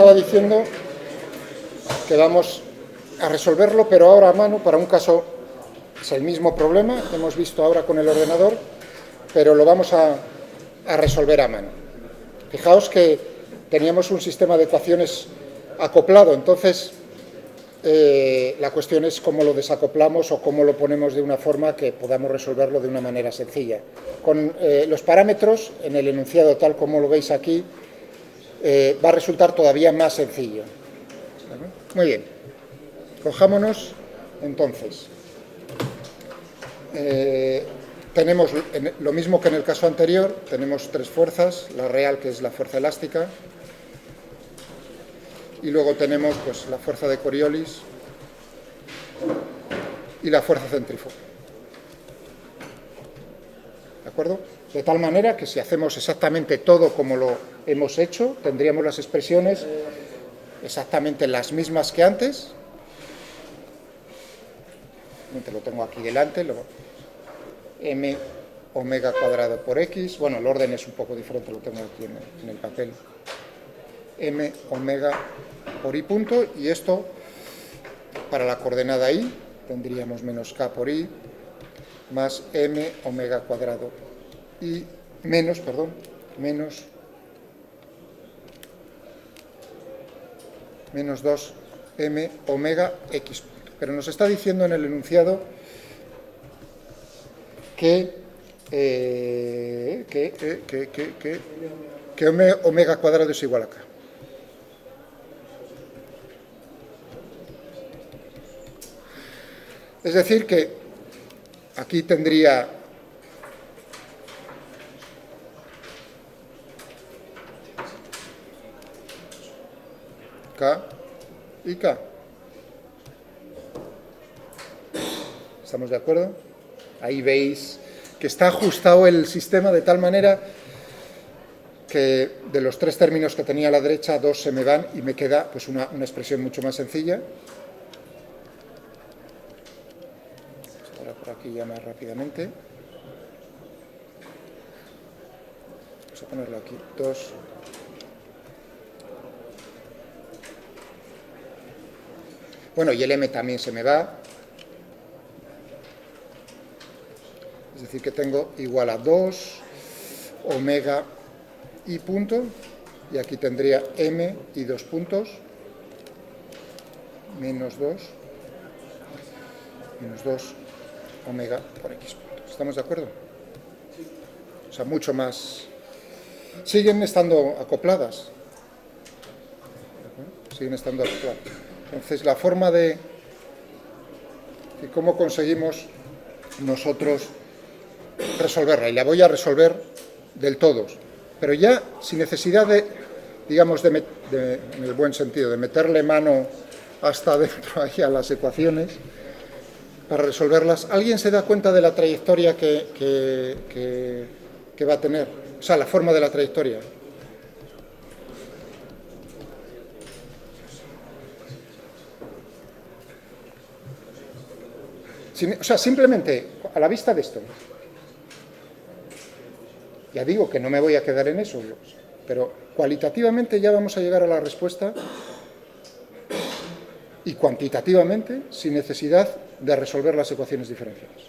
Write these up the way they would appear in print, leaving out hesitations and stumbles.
estaba diciendo que vamos a resolverlo, pero ahora a mano, para un caso es el mismo problema que hemos visto ahora con el ordenador, pero lo vamos a resolver a mano. Fijaos que teníamos un sistema de ecuaciones acoplado, entonces la cuestión es cómo lo desacoplamos o cómo lo ponemos de una forma que podamos resolverlo de una manera sencilla. Con los parámetros, en el enunciado tal como lo veis aquí, va a resultar todavía más sencillo. Muy bien. Cojámonos, entonces. Tenemos lo mismo que en el caso anterior, tenemos tres fuerzas, la real, que es la fuerza elástica, y luego tenemos pues la fuerza de Coriolis y la fuerza centrífuga. ¿De acuerdo? De tal manera que si hacemos exactamente todo como lo hemos hecho, tendríamos las expresiones exactamente las mismas que antes. Te lo tengo aquí delante, m omega cuadrado por x, bueno, el orden es un poco diferente, lo tengo aquí en el papel, m omega por y punto, y esto para la coordenada y tendríamos menos k por y más m omega cuadrado y menos 2 m omega x punto. Pero nos está diciendo en el enunciado que m omega cuadrado es igual a k. Es decir, que aquí tendría k y k. ¿Estamos de acuerdo? Ahí veis que está ajustado el sistema de tal manera que de los tres términos que tenía a la derecha, dos se me van y me queda pues una expresión mucho más sencilla. Ahora por aquí ya más rápidamente. Vamos a ponerlo aquí. 2. Bueno, y el m también se me va. Es decir, que tengo igual a 2 omega y punto, y aquí tendría m y 2 puntos, menos 2 omega por x punto. ¿Estamos de acuerdo? O sea, mucho más. Siguen estando acopladas. Siguen estando acopladas. Entonces, la forma de cómo conseguimos nosotros resolverla, y la voy a resolver del todo, pero ya sin necesidad de, digamos, en el buen sentido, de meterle mano hasta dentro ahí a las ecuaciones para resolverlas. ¿Alguien se da cuenta de la trayectoria que va a tener? O sea, la forma de la trayectoria. O sea, simplemente a la vista de esto. Ya digo que no me voy a quedar en eso, pero cualitativamente ya vamos a llegar a la respuesta y cuantitativamente sin necesidad de resolver las ecuaciones diferenciales.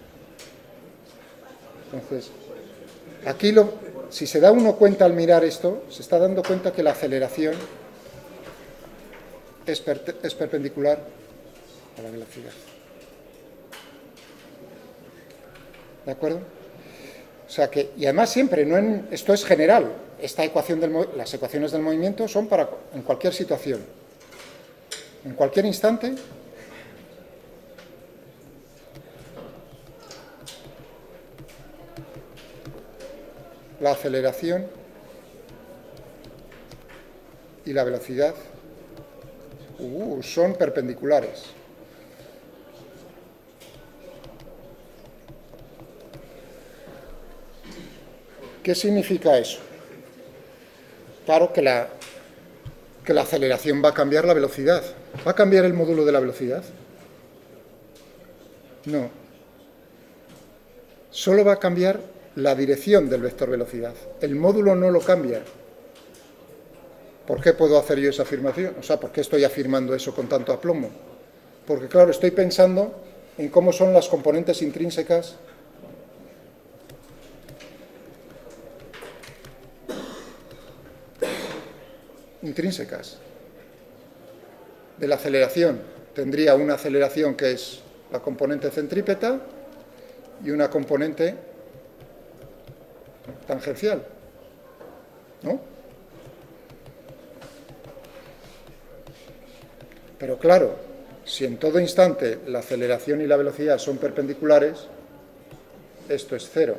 Entonces, aquí si se da uno cuenta al mirar esto, se está dando cuenta que la aceleración es perpendicular a la velocidad. ¿De acuerdo? O sea que, y además siempre, esto es general, esta ecuación las ecuaciones del movimiento son para en cualquier situación, en cualquier instante, la aceleración y la velocidad son perpendiculares. ¿Qué significa eso? Claro que la aceleración va a cambiar la velocidad. ¿Va a cambiar el módulo de la velocidad? No. Solo va a cambiar la dirección del vector velocidad. El módulo no lo cambia. ¿Por qué puedo hacer yo esa afirmación? O sea, ¿por qué estoy afirmando eso con tanto aplomo? Porque, claro, estoy pensando en cómo son las componentes intrínsecas de la aceleración. Tendría una aceleración que es la componente centrípeta y una componente tangencial, ¿no? Pero claro, si en todo instante la aceleración y la velocidad son perpendiculares, esto es cero.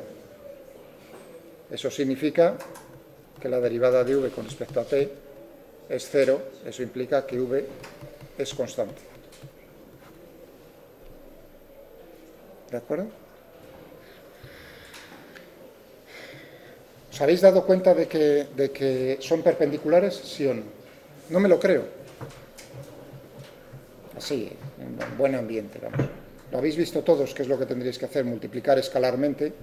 Eso significa que la derivada de v con respecto a t es cero. Eso implica que v es constante. ¿De acuerdo? ¿Os habéis dado cuenta de que son perpendiculares, sí o no? No me lo creo. Así, en buen ambiente, vamos. Lo habéis visto todos, que es lo que tendréis que hacer, multiplicar escalarmente.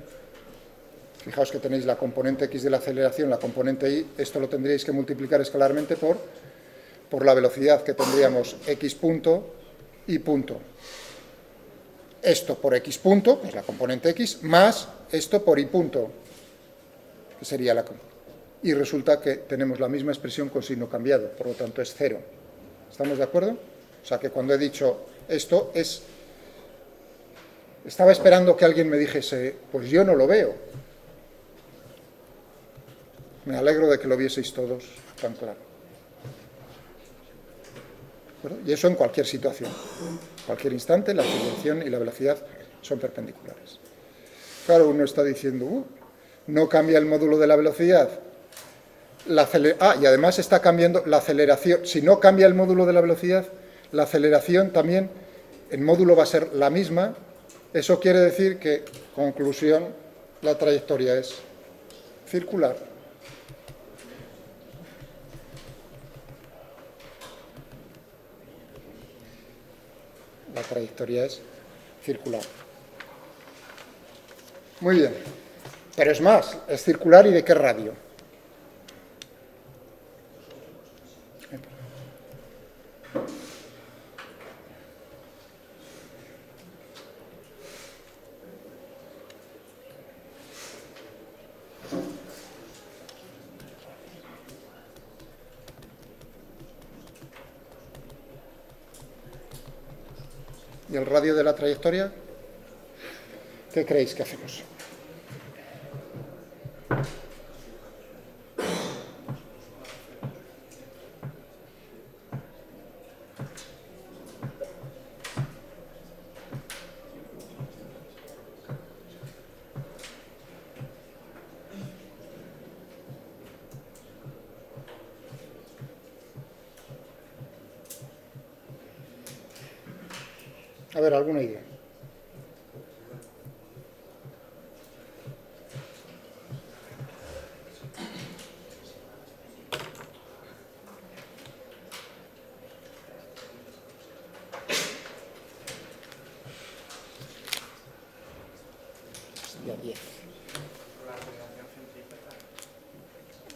Fijaos que tenéis la componente x de la aceleración, la componente y, esto lo tendríais que multiplicar escalarmente por la velocidad, que tendríamos x punto y punto. Esto por x punto, que es la componente x, más esto por y punto, que sería la componente. Y resulta que tenemos la misma expresión con signo cambiado, por lo tanto es cero. ¿Estamos de acuerdo? O sea que cuando he dicho esto es... Estaba esperando que alguien me dijese, pues yo no lo veo. Me alegro de que lo vieseis todos tan claro. ¿De acuerdo? Y eso en cualquier situación. En cualquier instante la aceleración y la velocidad son perpendiculares. Claro, uno está diciendo, no cambia el módulo de la velocidad. Y además está cambiando la aceleración. Si no cambia el módulo de la velocidad, la aceleración también, el módulo va a ser la misma. Eso quiere decir que, conclusión, la trayectoria es circular. La trayectoria es circular. Muy bien. Pero es más, es circular, ¿y de qué radio? ¿Y el radio de la trayectoria? ¿Qué creéis que hacemos? A ver, ¿alguna idea? Sería 10.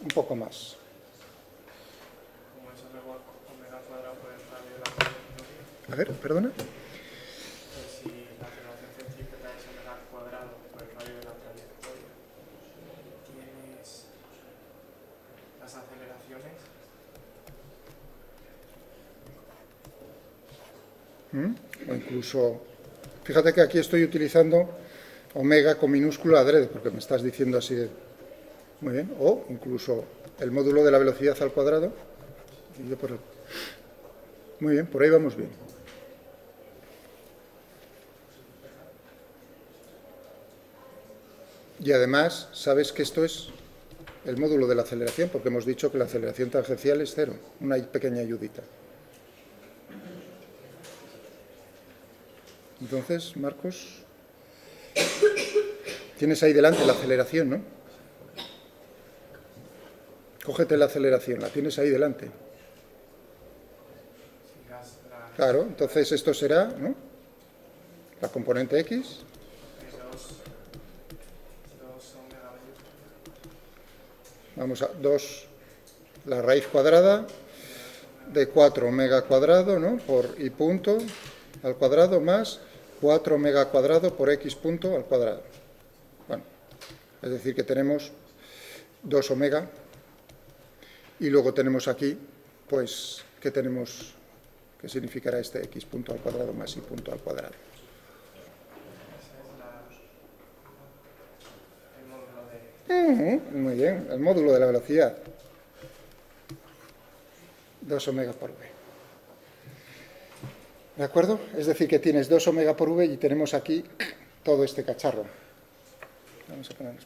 Un poco más. A ver, perdona. Si la aceleración centrípeta es omega al cuadrado por el radio de la trayectoria, tienes las aceleraciones. O incluso, fíjate que aquí estoy utilizando omega con minúscula adrede, porque me estás diciendo así de... Muy bien. O incluso el módulo de la velocidad al cuadrado. Muy bien, por ahí vamos bien. Y además, sabes que esto es el módulo de la aceleración, porque hemos dicho que la aceleración tangencial es cero, una pequeña ayudita. Entonces, Marcos, tienes ahí delante la aceleración, ¿no? Cógete la aceleración, la tienes ahí delante. Claro, entonces esto será, ¿no? La componente X. Vamos a 2 la raíz cuadrada de 4 omega cuadrado, ¿no?, por y punto al cuadrado más 4 omega cuadrado por x punto al cuadrado. Bueno, es decir que tenemos 2 omega y luego tenemos aquí, pues, ¿qué tenemos? ¿Qué significará este x punto al cuadrado más y punto al cuadrado? Muy bien, el módulo de la velocidad. 2 omega por v. ¿De acuerdo? Es decir, que tienes 2 omega por v y tenemos aquí todo este cacharro. Vamos a ponerlo.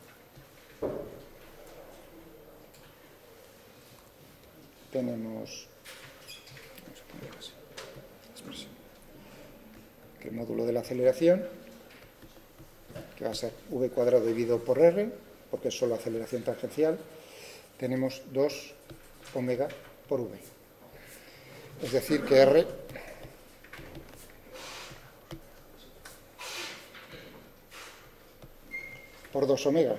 Tenemos, vamos a ponerlo así, expresión, que el módulo de la aceleración, que va a ser v cuadrado dividido por r, porque es solo aceleración tangencial, tenemos 2 omega por v. Es decir, que r por 2 omega.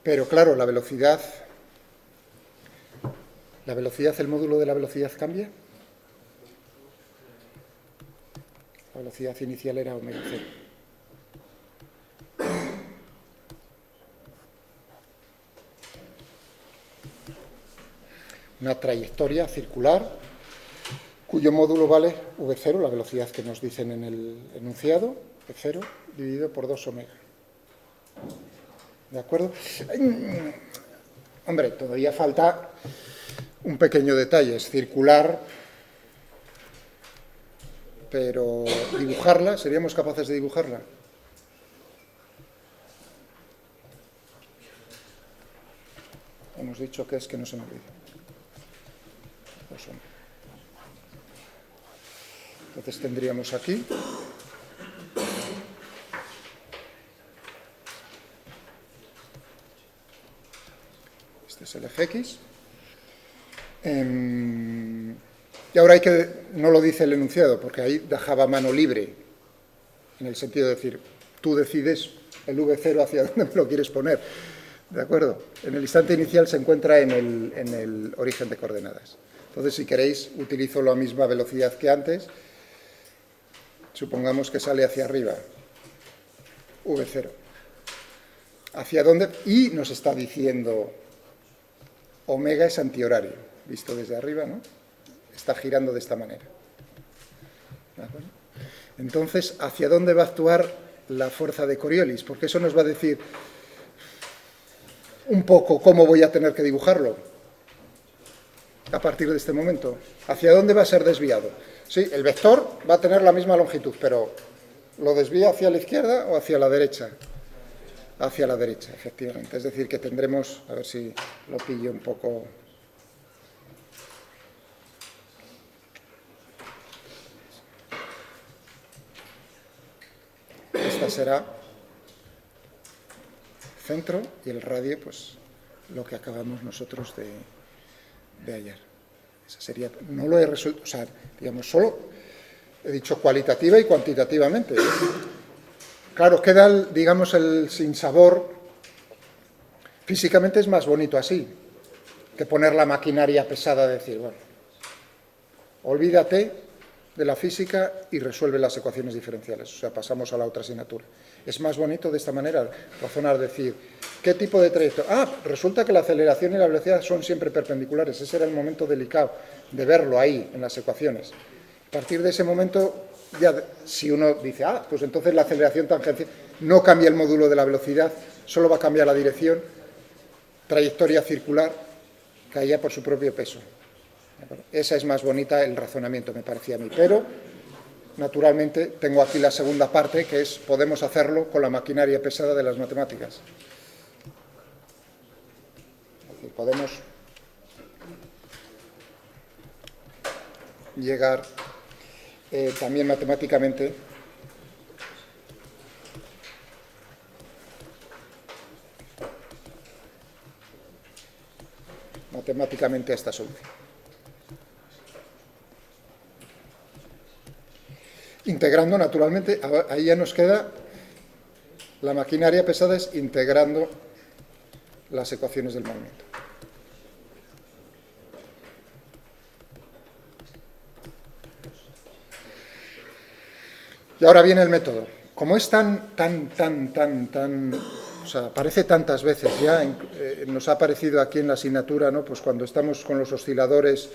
Pero claro, la velocidad, el módulo de la velocidad cambia. La velocidad inicial era omega 0. Una trayectoria circular cuyo módulo vale v0, la velocidad que nos dicen en el enunciado, v0 dividido por 2 omega. ¿De acuerdo? Hombre, todavía falta un pequeño detalle, es circular, pero dibujarla, ¿seríamos capaces de dibujarla? Hemos dicho que es que no se me olvide. Entonces tendríamos aquí este es el eje X y ahora hay que, no lo dice el enunciado porque ahí dejaba mano libre en el sentido de decir tú decides el v0 hacia dónde me lo quieres poner, ¿de acuerdo? En el instante inicial se encuentra en el origen de coordenadas. Entonces, si queréis, utilizo la misma velocidad que antes. Supongamos que sale hacia arriba, v0. ¿Hacia dónde? Y nos está diciendo, omega es antihorario, visto desde arriba, ¿no? Está girando de esta manera. ¿De acuerdo? Entonces, ¿hacia dónde va a actuar la fuerza de Coriolis? Porque eso nos va a decir un poco cómo voy a tener que dibujarlo. A partir de este momento, ¿hacia dónde va a ser desviado? Sí, el vector va a tener la misma longitud, pero ¿lo desvía hacia la izquierda o hacia la derecha? Hacia la derecha, efectivamente. Es decir, que tendremos, a ver si lo pillo un poco. Esta será centro y el radio, pues, lo que acabamos nosotros de hallar. Esa sería, no lo he resuelto, o sea, digamos, solo he dicho cualitativa y cuantitativamente. Claro, queda, digamos, el sinsabor. Físicamente es más bonito así, que poner la maquinaria pesada de decir, bueno, olvídate de la física y resuelve las ecuaciones diferenciales, o sea, pasamos a la otra asignatura. Es más bonito de esta manera, razonar, decir, ¿qué tipo de trayectoria? Ah, resulta que la aceleración y la velocidad son siempre perpendiculares, ese era el momento delicado de verlo ahí, en las ecuaciones. A partir de ese momento, ya si uno dice, ah, pues entonces la aceleración tangencial no cambia el módulo de la velocidad, solo va a cambiar la dirección, trayectoria circular, caía por su propio peso. Esa es más bonita el razonamiento, me parecía a mí, pero naturalmente tengo aquí la segunda parte, que es podemos hacerlo con la maquinaria pesada de las matemáticas. Es decir, podemos llegar también matemáticamente a esta solución. Integrando, naturalmente, ahí ya nos queda, la maquinaria pesada es integrando las ecuaciones del movimiento. Y ahora viene el método. Como es tan, o sea, aparece tantas veces ya, nos ha aparecido aquí en la asignatura, ¿no? Pues cuando estamos con los osciladores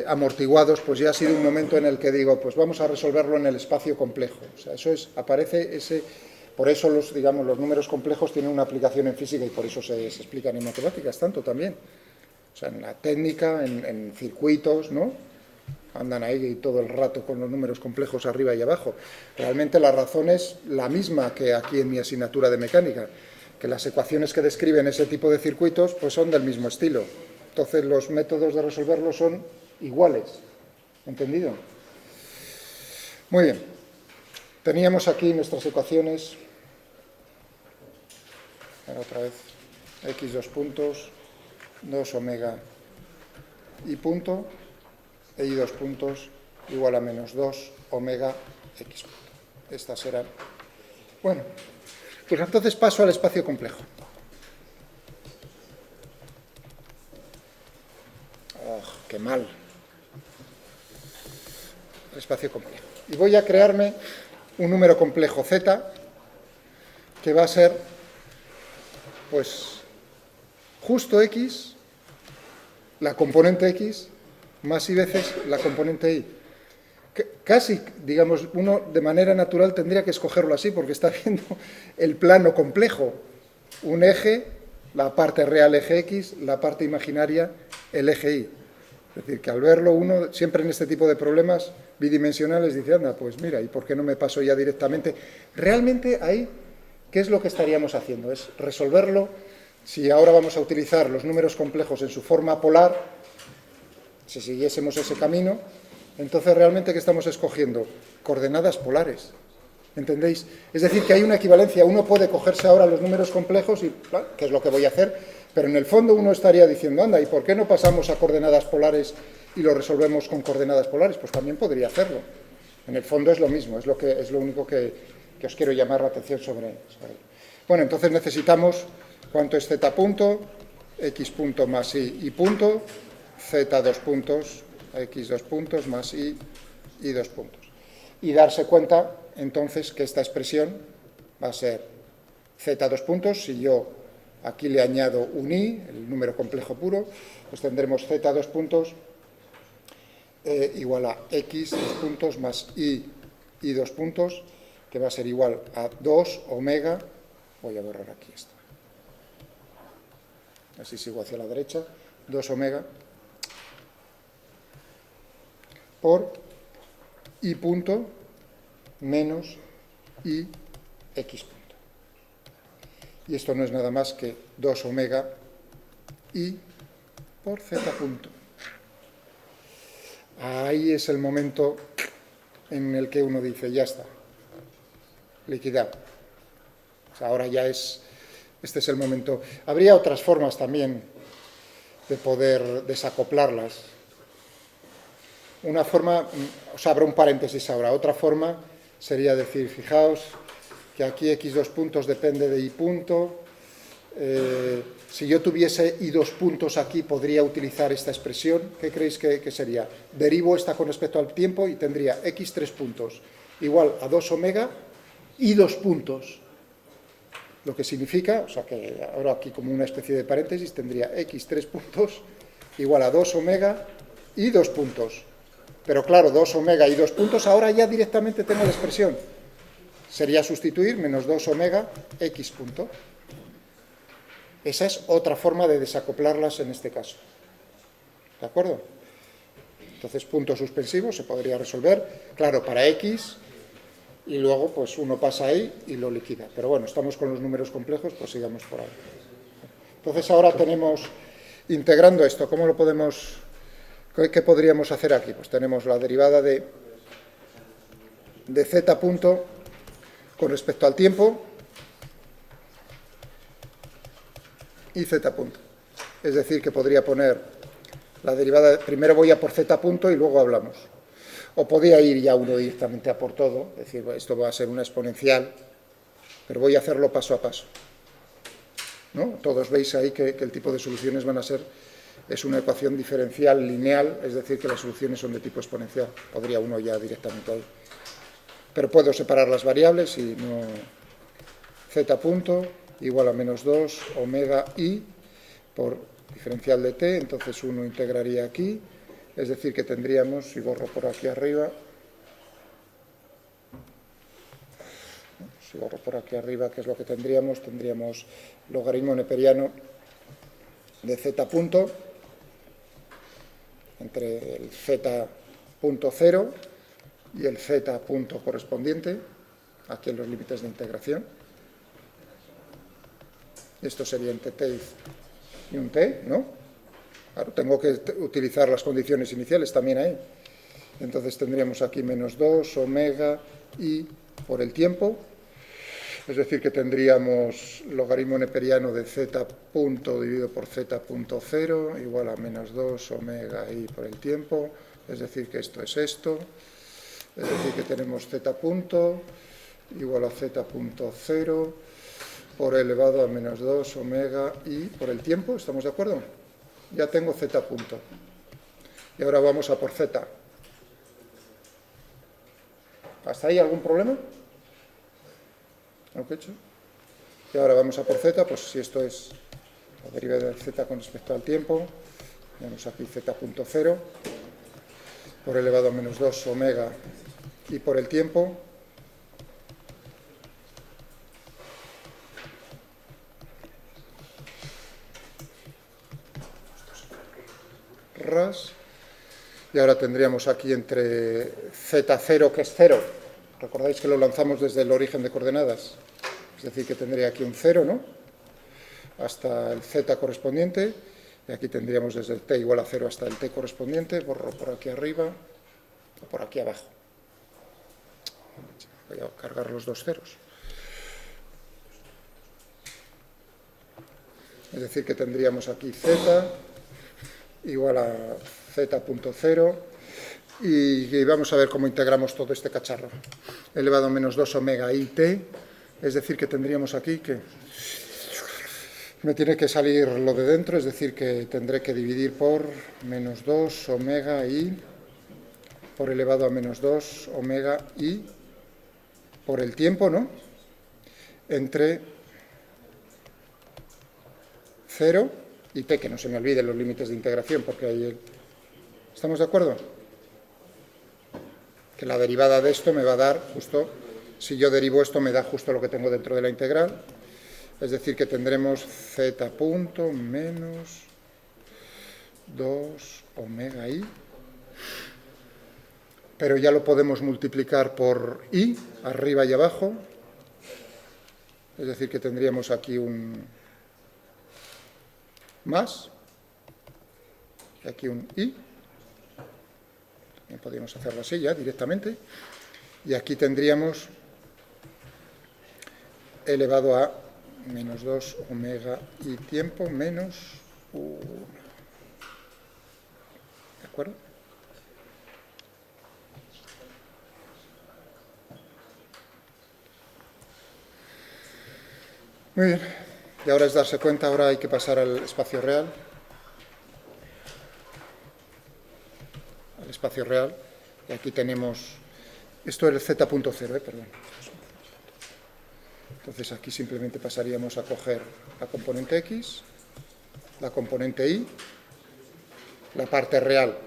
amortiguados, pues ya ha sido un momento en el que digo, pues vamos a resolverlo en el espacio complejo. O sea, eso es, aparece ese, por eso los números complejos tienen una aplicación en física y por eso se explican en matemáticas tanto también. O sea, en la técnica, en circuitos, ¿no? Andan ahí todo el rato con los números complejos arriba y abajo. Realmente la razón es la misma que aquí en mi asignatura de mecánica, que las ecuaciones que describen ese tipo de circuitos pues son del mismo estilo. Entonces los métodos de resolverlo son iguales. ¿Entendido? Muy bien. Teníamos aquí nuestras ecuaciones. Otra vez. X 2 puntos, 2 omega y punto. E y 2 puntos igual a menos 2 omega x punto. Estas serán. Bueno, pues entonces paso al espacio complejo. Oh, qué mal. El espacio complejo. Y voy a crearme un número complejo z que va a ser, pues, justo x, la componente x, más y veces la componente y. Casi, digamos, uno de manera natural tendría que escogerlo así, porque está viendo el plano complejo. Un eje, la parte real eje x, la parte imaginaria el eje y. Es decir, que al verlo uno, siempre en este tipo de problemas bidimensionales, dice, anda, pues mira, ¿y por qué no me paso ya directamente? Realmente ahí, ¿qué es lo que estaríamos haciendo? Es resolverlo, si ahora vamos a utilizar los números complejos en su forma polar, si siguiésemos ese camino, entonces realmente ¿qué estamos escogiendo? Coordenadas polares, ¿entendéis? Es decir, que hay una equivalencia, uno puede cogerse ahora los números complejos, y que es lo que voy a hacer, pero en el fondo uno estaría diciendo, anda, ¿y por qué no pasamos a coordenadas polares y lo resolvemos con coordenadas polares? Pues también podría hacerlo. En el fondo es lo mismo, es lo único que os quiero llamar la atención sobre ello. Bueno, entonces necesitamos, ¿cuánto es z punto? X punto más y punto, z 2 puntos, x 2 puntos más y 2 puntos. Y darse cuenta, entonces, que esta expresión va a ser z 2 puntos, si yo aquí le añado un i, el número complejo puro, pues tendremos z 2 puntos igual a x 2 puntos más y 2 puntos, que va a ser igual a 2 omega, voy a borrar aquí esto, así sigo hacia la derecha, 2 omega por y punto menos y x punto. Y esto no es nada más que 2 omega y por z punto. Ahí es el momento en el que uno dice, ya está, liquidado. O sea, ahora ya este es el momento. Habría otras formas también de poder desacoplarlas. Una forma, os abro un paréntesis ahora, otra forma sería decir, fijaos que aquí x 2 puntos depende de y punto, si yo tuviese y 2 puntos aquí podría utilizar esta expresión, ¿qué creéis que sería? Derivo esta con respecto al tiempo y tendría x 3 puntos igual a 2 omega y 2 puntos, lo que significa, o sea que ahora aquí como una especie de paréntesis tendría x 3 puntos igual a 2 omega y 2 puntos. Pero claro, 2 omega y 2 puntos, ahora ya directamente tengo la expresión. Sería sustituir menos 2 omega x punto. Esa es otra forma de desacoplarlas en este caso. ¿De acuerdo? Entonces, punto suspensivo se podría resolver, claro, para x, y luego pues uno pasa ahí y lo liquida. Pero bueno, estamos con los números complejos, pues sigamos por ahí. Entonces ahora tenemos, integrando esto, ¿cómo lo podemos... ¿Qué podríamos hacer aquí? Pues tenemos la derivada de z punto con respecto al tiempo y z punto. Es decir, que podría poner la derivada, primero voy a por z punto y luego hablamos. O podría ir ya uno directamente a por todo, es decir, esto va a ser una exponencial, pero voy a hacerlo paso a paso. ¿No? Todos veis ahí que el tipo de soluciones van a ser... Es una ecuación diferencial lineal, es decir, que las soluciones son de tipo exponencial. Podría uno ya directamente ahí. pero puedo separar las variables y no... z punto igual a menos 2 omega i por diferencial de t, entonces uno integraría aquí, es decir que tendríamos, si borro por aquí arriba, ¿qué es lo que tendríamos? Tendríamos logaritmo neperiano de z punto entre el z punto 0 y el z punto correspondiente, aquí en los límites de integración. Esto sería entre t y un t, ¿no? Claro, tengo que utilizar las condiciones iniciales también ahí. Entonces tendríamos aquí menos 2 omega i por el tiempo, es decir que tendríamos logaritmo neperiano de z punto dividido por z punto 0 igual a menos 2 omega i por el tiempo, es decir que esto es esto, es decir que tenemos z punto igual a z punto 0 por elevado a menos 2 omega i por el tiempo, ¿estamos de acuerdo? Ya tengo z punto. Y ahora vamos a por z. ¿Hasta ahí algún problema? ¿Lo que he hecho? Y ahora vamos a por z, pues si esto es la derivada de z con respecto al tiempo, tenemos aquí z punto 0 por elevado a menos 2 omega i por el tiempo, ras, y ahora tendríamos aquí entre z0 que es 0, recordáis que lo lanzamos desde el origen de coordenadas, es decir que tendría aquí un 0, ¿no? Hasta el z correspondiente, y aquí tendríamos desde el t igual a 0 hasta el t correspondiente, borro por aquí arriba o por aquí abajo, voy a cargar los dos ceros, es decir que tendríamos aquí z igual a z punto 0 y vamos a ver cómo integramos todo este cacharro. Elevado a menos 2 omega i t, es decir que tendríamos aquí que me tiene que salir lo de dentro, es decir que tendré que dividir por menos 2 omega i por elevado a menos 2 omega i por el tiempo, ¿no? Entre 0 y t, que no se me olviden los límites de integración, porque ahí... ¿Estamos de acuerdo? Que la derivada de esto me va a dar justo, si yo derivo esto, me da justo lo que tengo dentro de la integral, es decir, que tendremos z punto menos 2 omega i, pero ya lo podemos multiplicar por i, arriba y abajo, es decir, que tendríamos aquí un más, y aquí un i, también podríamos hacerlo así ya directamente, y aquí tendríamos elevado a menos 2 omega i tiempo menos 1. ¿De acuerdo? Muy bien. Y ahora es darse cuenta, ahora hay que pasar al espacio real. Al espacio real. Y aquí tenemos, esto es el z punto 0, perdón. Entonces aquí simplemente pasaríamos a coger la componente x, la componente y, la parte real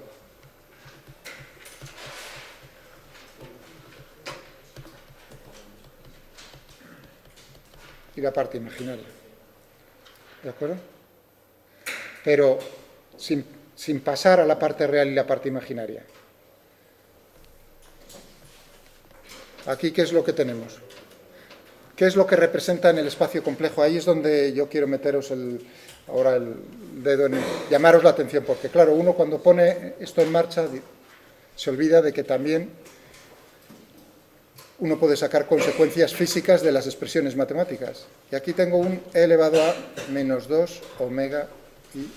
y la parte imaginaria. ¿De acuerdo? Pero sin pasar a la parte real y la parte imaginaria. Aquí, ¿qué es lo que tenemos? ¿Qué es lo que representa en el espacio complejo? Ahí es donde yo quiero meteros ahora el dedo en llamaros la atención, porque claro, uno cuando pone esto en marcha se olvida de que también uno puede sacar consecuencias físicas de las expresiones matemáticas. Y aquí tengo un e elevado a menos 2 omega i.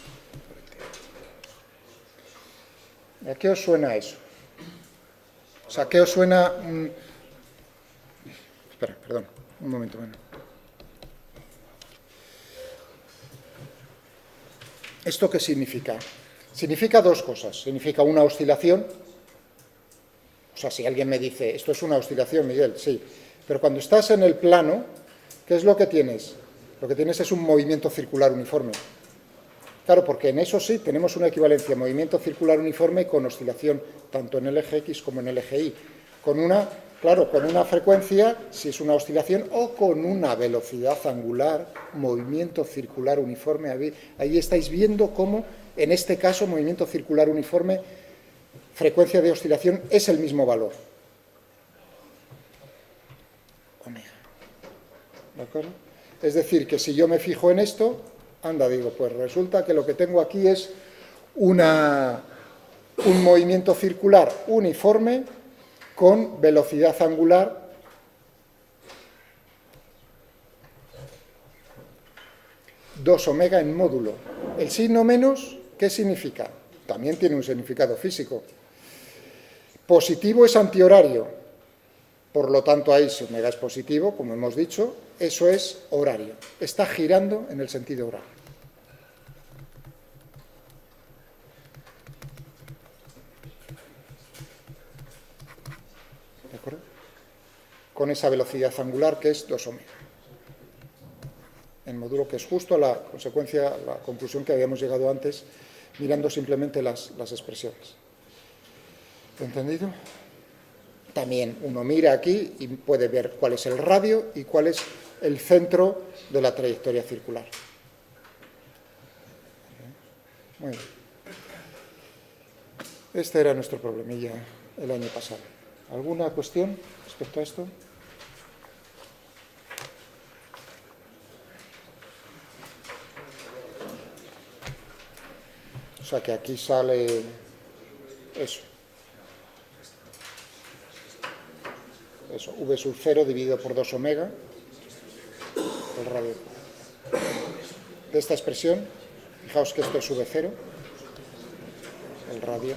¿Y a qué os suena eso? O sea, ¿qué os suena? Espera, perdón, un momento. Bueno. ¿Esto qué significa? Significa dos cosas. Significa una oscilación, O sea, si alguien me dice, esto es una oscilación, Miguel, sí. Pero cuando estás en el plano, ¿qué es lo que tienes? Lo que tienes es un movimiento circular uniforme. Claro, porque en eso sí tenemos una equivalencia, movimiento circular uniforme con oscilación tanto en el eje X como en el eje Y. Con una, claro, con una frecuencia, si es una oscilación, o con una velocidad angular, movimiento circular uniforme. Ahí estáis viendo cómo, en este caso, movimiento circular uniforme, frecuencia de oscilación es el mismo valor. Omega. ¿De acuerdo? Es decir, que si yo me fijo en esto, anda, digo, pues resulta que lo que tengo aquí es un movimiento circular uniforme con velocidad angular dos omega en módulo. El signo menos, ¿qué significa? También tiene un significado físico. Positivo es antihorario, por lo tanto ahí si omega es positivo, como hemos dicho, eso es horario, está girando en el sentido horario. ¿De acuerdo? Con esa velocidad angular que es 2 omega. En módulo que es justo la consecuencia, la conclusión que habíamos llegado antes, mirando simplemente las expresiones. ¿Entendido? También uno mira aquí y puede ver cuál es el radio y cuál es el centro de la trayectoria circular. Muy bien. Este era nuestro problemilla el año pasado. ¿Alguna cuestión respecto a esto? O sea que aquí sale eso. Eso, V sub 0 dividido por 2 omega, el radio. De esta expresión, fijaos que esto es V0, el radio.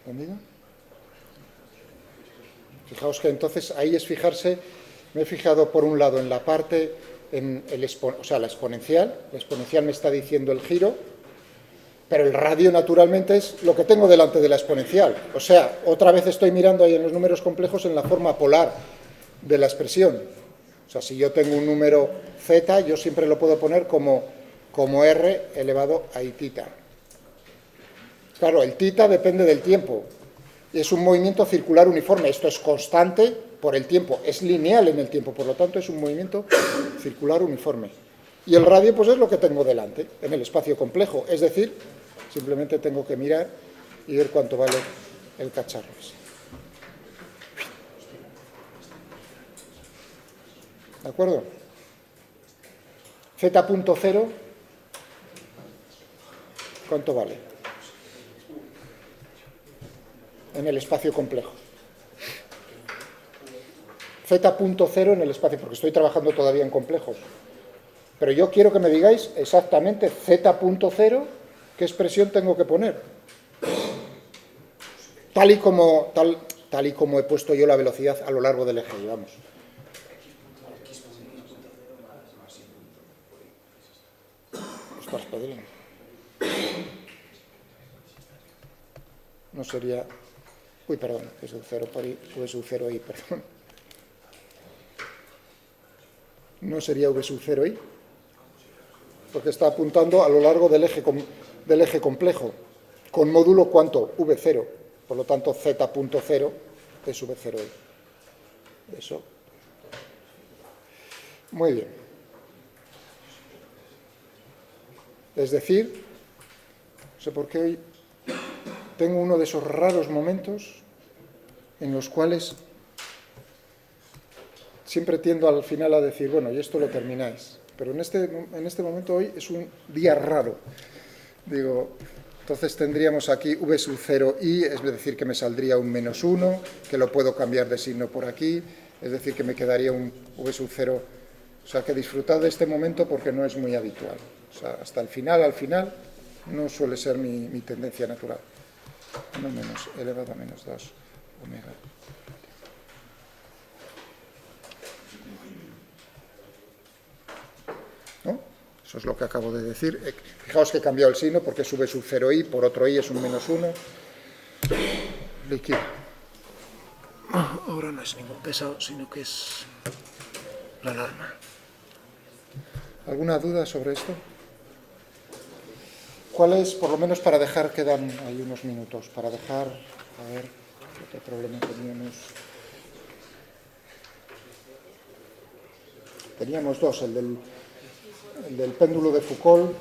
¿Entendido? Fijaos que entonces ahí es fijarse, me he fijado por un lado en la parte, o sea, la exponencial me está diciendo el giro, pero el radio naturalmente es lo que tengo delante de la exponencial. O sea, otra vez estoy mirando ahí en los números complejos en la forma polar de la expresión. O sea, si yo tengo un número z, yo siempre lo puedo poner como r elevado a i tita. Claro, el tita depende del tiempo. Es un movimiento circular uniforme. Esto es constante por el tiempo. Es lineal en el tiempo. Por lo tanto, es un movimiento circular uniforme. Y el radio, pues es lo que tengo delante, en el espacio complejo. Es decir, simplemente tengo que mirar y ver cuánto vale el cacharro ese. ¿De acuerdo? Z.0, ¿cuánto vale? En el espacio complejo. Z.0 en el espacio, porque estoy trabajando todavía en complejos. Pero yo quiero que me digáis exactamente Z.0 qué expresión tengo que poner. Tal y como he puesto yo la velocidad a lo largo del eje, digamos. Ostras, Pedrín. No sería... Uy, perdón, es un 0 por I, V sub 0 I, perdón. No sería V sub 0 I, porque está apuntando a lo largo del eje complejo, con módulo ¿cuánto? V0, por lo tanto Z.0 es V0 I. Eso. Muy bien. Es decir, no sé por qué hoy tengo uno de esos raros momentos en los cuales siempre tiendo al final a decir, bueno, y esto lo termináis. Pero en este momento hoy es un día raro. Digo, entonces tendríamos aquí V sub 0i, es decir, que me saldría un -1, que lo puedo cambiar de signo por aquí, es decir, que me quedaría un V sub 0. O sea, que disfrutad de este momento porque no es muy habitual. O sea, hasta el final, al final, no suele ser mi tendencia natural. 1 menos elevado a menos 2 omega. Eso es lo que acabo de decir. Fijaos que he cambiado el signo porque sube su 0i, por otro i es un -1. Líquido. Ahora no es ningún pesado, sino que es la alarma. ¿Alguna duda sobre esto? ¿Cuál es, por lo menos para dejar, quedan ahí unos minutos, para dejar, a ver, qué otro problema teníamos? Teníamos dos, el del péndulo de Foucault